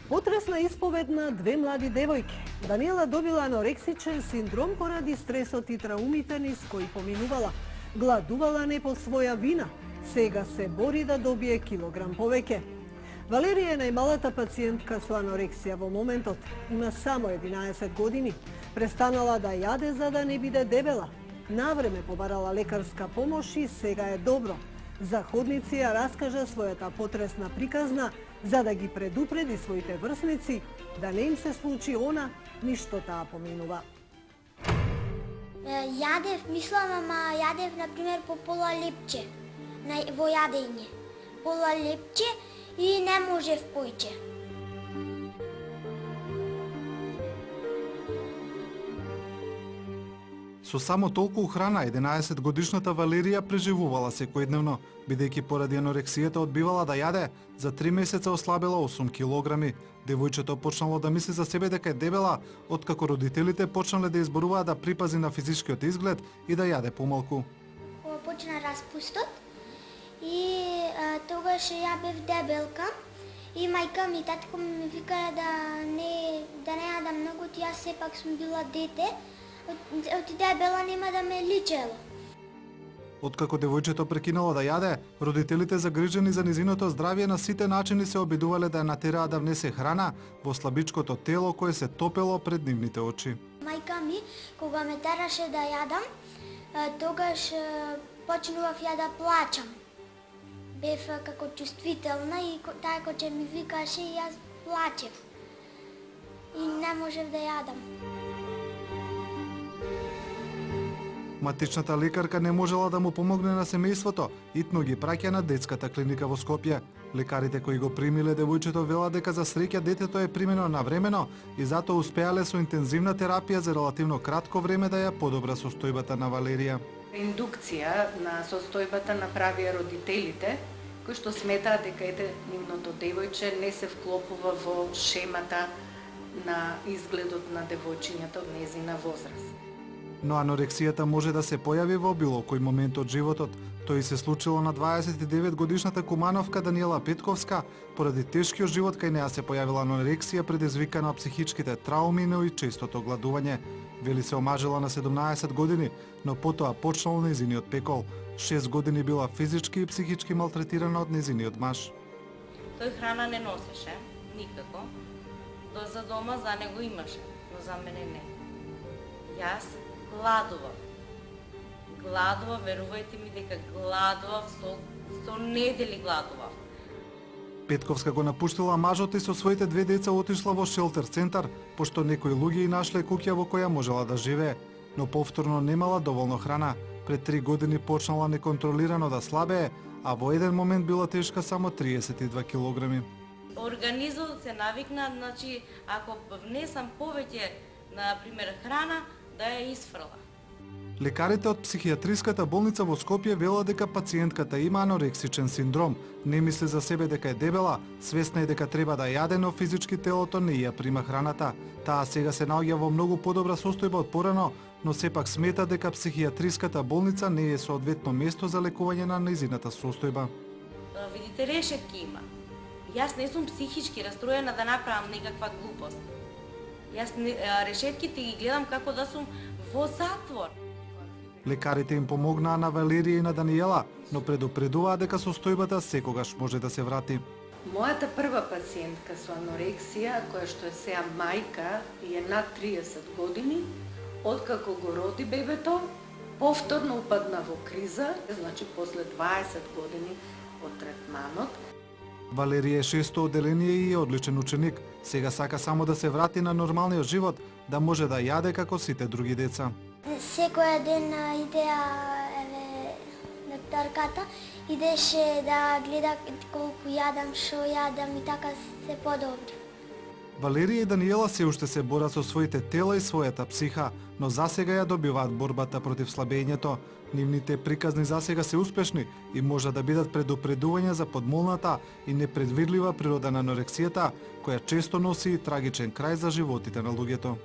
Потресна исповед на две млади девојки. Даниела добила анорексичен синдром поради стресот и траумите низ кои поминувала. Гладувала не по своја вина. Сега се бори да добие килограм повеќе. Валерија е најмалата пациентка со анорексија во моментот. Има само 11 години. Престанала да јаде за да не биде дебела. Навреме побарала лекарска помош и сега е добро. За ходници ја раскажа својата потресна приказна за да ги предупреди своите врсници да не им се случи она ништо таа поминува. Јадев, мислам, ама јадев, например, по пола лепче во јадење. Пола лепче и не можев појче. Со само толку храна 11-годишната Валерија преживувала секојдневно, бидејќи поради анорексијата одбивала да јаде, за 3 месеца ослабела 8 килограми. Девојчето почнало да мисли за себе дека е дебела, откако родителите почнале да изборуваат да припази на физичкиот изглед и да јаде помалку. Кога почна распустот и тогаш ја бев дебелка и мајка ми и татко ми викаа да не јадам многу, јас сепак сум била дете. Од дебела нема да ме личело. Откако девојчето прекинало да јаде, родителите загрижени за низиното здравје на сите начини се обидувале да ја натераат да внесе храна во слабичкото тело кое се топело пред нивните очи. Мајка ми, кога ме тераше да јадам, тогаш почнував ја да плачам. Бев како чувствителна и таа кога ми викаше и јас плачев. И не можев да јадам. Матичната лекарка не можела да му помогне на семејството, итно ги праќа на детската клиника во Скопје. Лекарите кои го примиле девојчето велат дека за среќа детето е примено навремено и затоа успеале со интензивна терапија за релативно кратко време да ја подобра состојбата на Валерија. Индукција на состојбата направија родителите, кои што сметаат дека нивното девојче не се вклопува во шемата на изгледот на девојчињата од незина возраст. Но анорексијата може да се појави во било кој момент од животот. Тој се случило на 29-годишната кумановка Даниела Петковска, поради тешкиот живот кај неа се појавила анорексија предизвикана од психичките трауми, но и честото гладување. Вели се омажила на 17 години, но потоа почнал незиниот пекол. 6 години била физички и психички малтретирана од незиниот маж. Тој храна не носеше, никако. За дома за него имаше, но за мене не. Јас гладував, верувајте ми дека гладував, со недели гладував. Петковска го напуштила мажот и со своите 2 деца отишла во шелтер центар, пошто некои луѓе и нашле куќа во која можела да живее, но повторно немала доволно храна. Пред 3 години почнала неконтролирано да слабее, а во еден момент била тешка само 32 килограми. Организмот се навикна, значи, ако внесам повеќе, например, храна, да ја исфрла. Лекарите од психијатриската болница во Скопје велат дека пациентката има анорексичен синдром, не мисли за себе дека е дебела, свесна е дека треба да јаде, но физички телото не ја прима храната. Таа сега се наоѓа во многу подобра состојба од порано, но сепак смета дека психијатриската болница не е соодветно место за лекување на незината состојба. Видите, решетки има. Јас не сум психички растроена да направам некаква глупост. Јас решетките ги гледам како да сум во затвор. Лекарите им помогнаа на Валерија и на Даниела, но предупредуваа дека состојбата секогаш може да се врати. Мојата прва пациентка со анорексија, која што е сега мајка и е над 30 години, откако го роди бебето, повторно упадна во криза, значи после 20 години од третманот. Валерија е 6-то одделение и е одличен ученик. Сега сака само да се врати на нормалниот живот, да може да јаде како сите други деца. Секој ден идеа докторката, идеше да гледа колку јадам, шо јадам и така се подобри. Валерија и Даниела се уште се борат со своите тела и својата психа, но засега ја добиваат борбата против слабењето. Нивните приказни засега се успешни и може да бидат предупредување за подмолната и непредвидлива природа на анорексијата, која често носи трагичен крај за животите на луѓето.